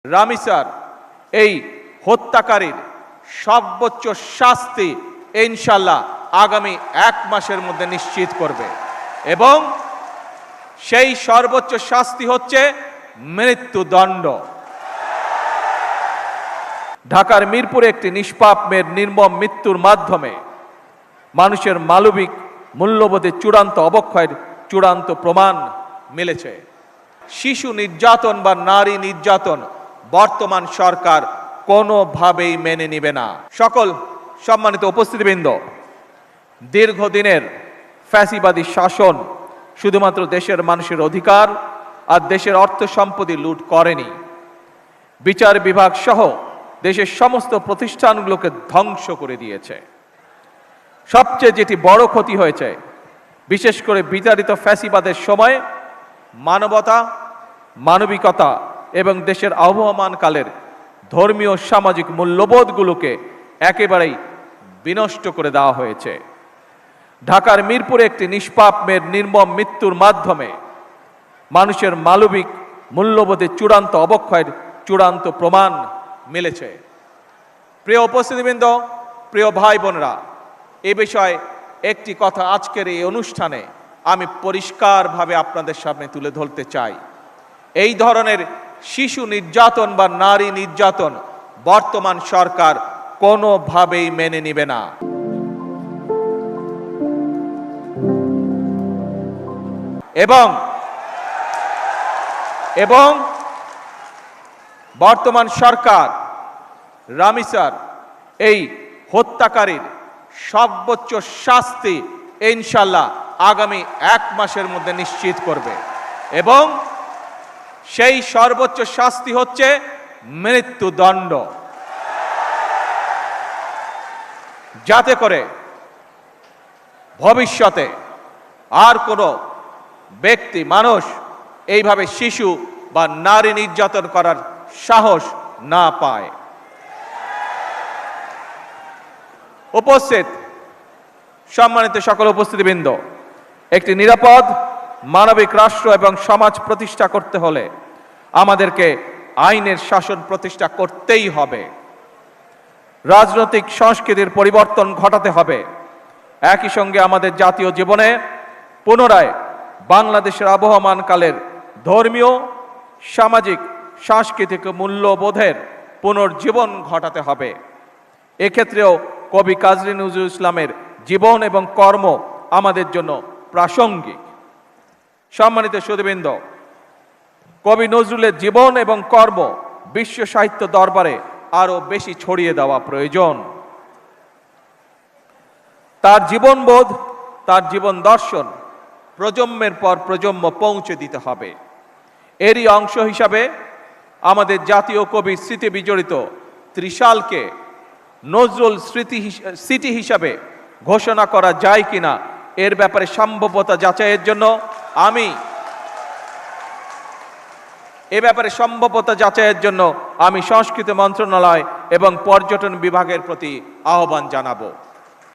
রামিসার এই হত্যাকারীর সর্বোচ্চ শাস্তি ইনশাআল্লাহ আগামী 1 মাসের মধ্যে নিশ্চিত করবে এবং সেই সর্বোচ্চ শাস্তি হচ্ছে মৃত্যুদণ্ড। ঢাকার মিরপুরে একটি নিষ্পাপ মেয়ের নির্মম মৃত্যুর মাধ্যমে মানুষের মানবিক মূল্যবোধের চূড়ান্ত অবক্ষয়ের চূড়ান্ত প্রমাণ মিলেছে। শিশু নির্যাতন বা নারী নির্যাতন বর্তমান সরকার কোনোভাবেই মেনে নেবে না। সকল সম্মানিত উপস্থিতিবৃন্দ, দীর্ঘদিনের ফ্যাসিবাদী শাসন শুধুমাত্র দেশের মানুষের অধিকার আর দেশের অর্থ সম্পত্তি লুট করেনি, বিচার বিভাগ সহ দেশের সমস্ত প্রতিষ্ঠানগুলোকে ধ্বংস করে দিয়েছে। সবচেয়ে যেটি বড় ক্ষতি হয়েছে, বিশেষ করে বিতাড়িত ফ্যাসিবাদের সময় মানবতা, মানবিকতা এবং দেশের আবহমানকালের ধর্মীয় সামাজিক মূল্যবোধগুলোকে একেবারেই বিনষ্ট করে দেওয়া হয়েছে। ঢাকার মিরপুরে একটি নিষ্পাপ মেয়ের নির্মম মৃত্যুর মাধ্যমে মানুষের মানবিক মূল্যবোধের চূড়ান্ত অবক্ষয়ের চূড়ান্ত প্রমাণ মিলেছে। প্রিয় উপস্থিতিবৃন্দ, প্রিয় ভাই বোনেরা, এ বিষয়ে একটি কথা আজকের এই অনুষ্ঠানে আমি পরিষ্কারভাবে আপনাদের সামনে তুলে ধরতে চাই। এই ধরনের শিশু নির্যাতন বা নারী নির্যাতন বর্তমান সরকার কোনোভাবেই মেনে নেবে না। এবং বর্তমান সরকার রামিসার এই হত্যাকারীর সর্বোচ্চ শাস্তি ইনশাআল্লাহ আগামী 1 মাসের মধ্যে নিশ্চিত করবে এবং সেই সর্বোচ্চ শাস্তি হচ্ছে মৃত্যুদণ্ড, যাতে করে ভবিষ্যতে আর কোনো ব্যক্তি মানুষ এইভাবে শিশু বা নারী নির্যাতন করার সাহস না পায়। উপস্থিত সম্মানিত সকল উপস্থিতিবৃন্দ, একটি নিরাপদ মানবিক রাষ্ট্র এবং সমাজ প্রতিষ্ঠা করতে হলে আমাদেরকে আইনের শাসন প্রতিষ্ঠা করতেই হবে। রাজনৈতিক সংস্কৃতির পরিবর্তন ঘটাতে হবে। একই সঙ্গে আমাদের জাতীয় জীবনে পুনরায় বাংলাদেশের আবহমানকালের ধর্মীয়, সামাজিক, সাংস্কৃতিক মূল্যবোধের পুনর্জীবন ঘটাতে হবে। এক্ষেত্রেও কবি কাজী নজরুল ইসলামের জীবন এবং কর্ম আমাদের জন্য প্রাসঙ্গিক। সম্মানিত সুধীবৃন্দ, কবি নজরুলের জীবন এবং কর্ম বিশ্ব সাহিত্য দরবারে আরো বেশি ছড়িয়ে দেওয়া প্রয়োজন। তার জীবনবোধ, তার জীবন দর্শন প্রজন্মের পর প্রজন্ম পৌঁছে দিতে হবে। এরই অংশ হিসাবে আমাদের জাতীয় কবির স্মৃতি বিজড়িত ত্রিশালকে নজরুল সিটি হিসাবে ঘোষণা করা যায় কিনা এর ব্যাপারে সম্ভাব্যতা যাচাইয়ের জন্য আমি সংস্কৃতি মন্ত্রণালয় এবং পর্যটন বিভাগের প্রতি আহ্বান জানাবো।